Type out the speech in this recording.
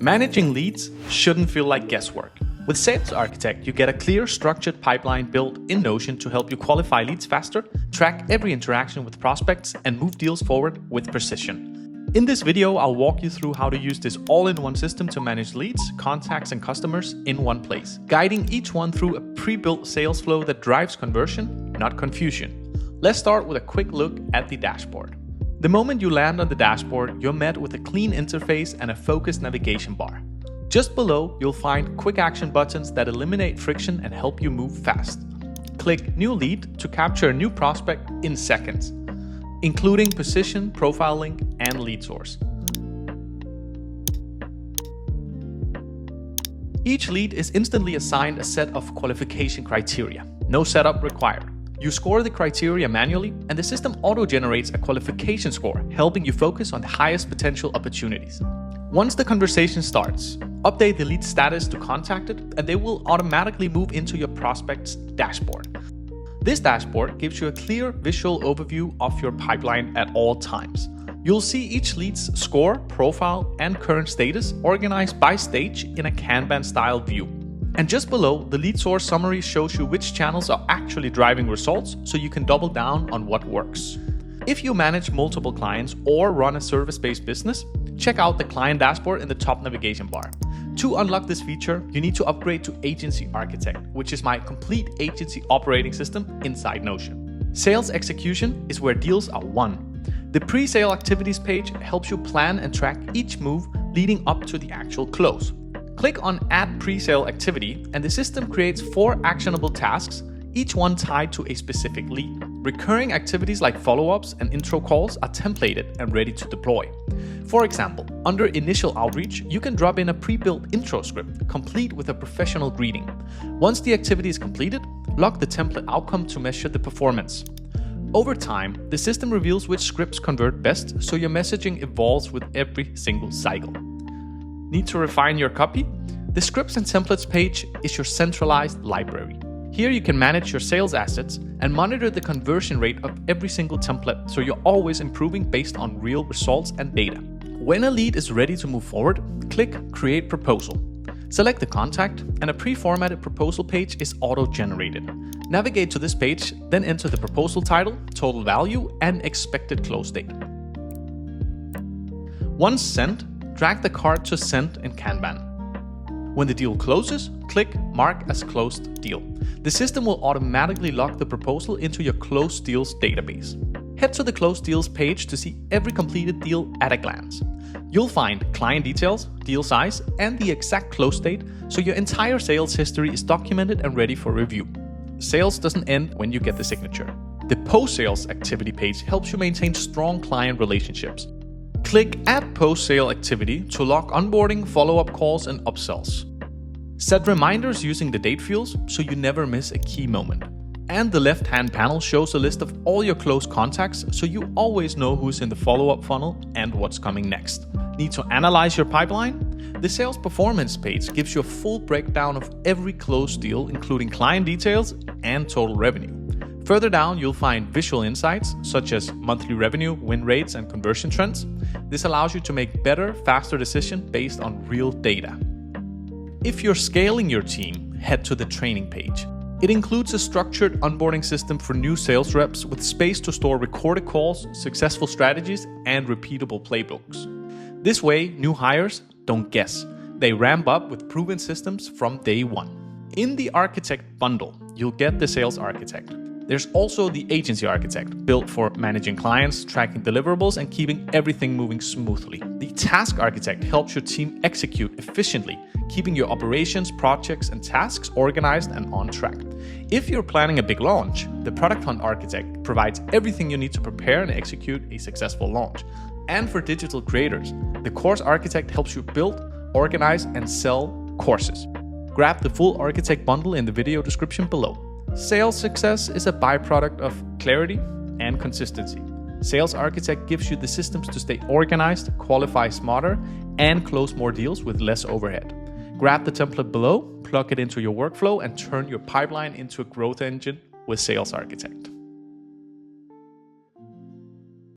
Managing leads shouldn't feel like guesswork. With Sales Architect, you get a clear, structured pipeline built in Notion to help you qualify leads faster, track every interaction with prospects, and move deals forward with precision. In this video, I'll walk you through how to use this all-in-one system to manage leads, contacts, and customers in one place, guiding each one through a pre-built sales flow that drives conversion, not confusion. Let's start with a quick look at the dashboard. The moment you land on the dashboard, you're met with a clean interface and a focused navigation bar. Just below, you'll find quick action buttons that eliminate friction and help you move fast. Click New Lead to capture a new prospect in seconds, including position, profile link, and lead source. Each lead is instantly assigned a set of qualification criteria. No setup required. You score the criteria manually, and the system auto-generates a qualification score, helping you focus on the highest potential opportunities. Once the conversation starts, update the lead status to contacted, and they will automatically move into your prospect's dashboard. This dashboard gives you a clear visual overview of your pipeline at all times. You'll see each lead's score, profile, and current status organized by stage in a Kanban-style view. And just below, the lead source summary shows you which channels are actually driving results, so you can double down on what works. If you manage multiple clients or run a service-based business, check out the client dashboard in the top navigation bar. To unlock this feature, you need to upgrade to Agency Architect, which is my complete agency operating system inside Notion. Sales execution is where deals are won. The pre-sale activities page helps you plan and track each move leading up to the actual close. Click on Add Pre-Sale Activity, and the system creates 4 actionable tasks, each one tied to a specific lead. Recurring activities like follow-ups and intro calls are templated and ready to deploy. For example, under Initial Outreach, you can drop in a pre-built intro script, complete with a professional greeting. Once the activity is completed, log the template outcome to measure the performance. Over time, the system reveals which scripts convert best, so your messaging evolves with every single cycle. Need to refine your copy? The Scripts and Templates page is your centralized library. Here you can manage your sales assets and monitor the conversion rate of every single template, so you're always improving based on real results and data. When a lead is ready to move forward, click Create Proposal. Select the contact, and a pre-formatted proposal page is auto-generated. Navigate to this page, then enter the proposal title, total value, and expected close date. Once sent, drag the card to Send in Kanban. When the deal closes, click Mark as Closed Deal. The system will automatically lock the proposal into your Closed Deals database. Head to the Closed Deals page to see every completed deal at a glance. You'll find client details, deal size, and the exact close date, so your entire sales history is documented and ready for review. Sales doesn't end when you get the signature. The post-sales activity page helps you maintain strong client relationships. Click Add Post-Sale Activity to log onboarding, follow-up calls, and upsells. Set reminders using the date fields so you never miss a key moment. And the left-hand panel shows a list of all your close contacts, so you always know who's in the follow-up funnel and what's coming next. Need to analyze your pipeline? The Sales Performance page gives you a full breakdown of every closed deal, including client details and total revenue. Further down, you'll find visual insights such as monthly revenue, win rates, and conversion trends. This allows you to make better, faster decisions based on real data. If you're scaling your team, head to the training page. It includes a structured onboarding system for new sales reps with space to store recorded calls, successful strategies, and repeatable playbooks. This way, new hires don't guess. They ramp up with proven systems from day one. In the Architect bundle, you'll get the Sales Architect. There's also the Agency Architect, built for managing clients, tracking deliverables, and keeping everything moving smoothly. The Task Architect helps your team execute efficiently, keeping your operations, projects, and tasks organized and on track. If you're planning a big launch, the Product Hunt Architect provides everything you need to prepare and execute a successful launch. And for digital creators, the Course Architect helps you build, organize, and sell courses. Grab the full Architect bundle in the video description below. Sales success is a byproduct of clarity and consistency. Sales Architect gives you the systems to stay organized, qualify smarter, and close more deals with less overhead. Grab the template below, plug it into your workflow, and turn your pipeline into a growth engine with Sales Architect.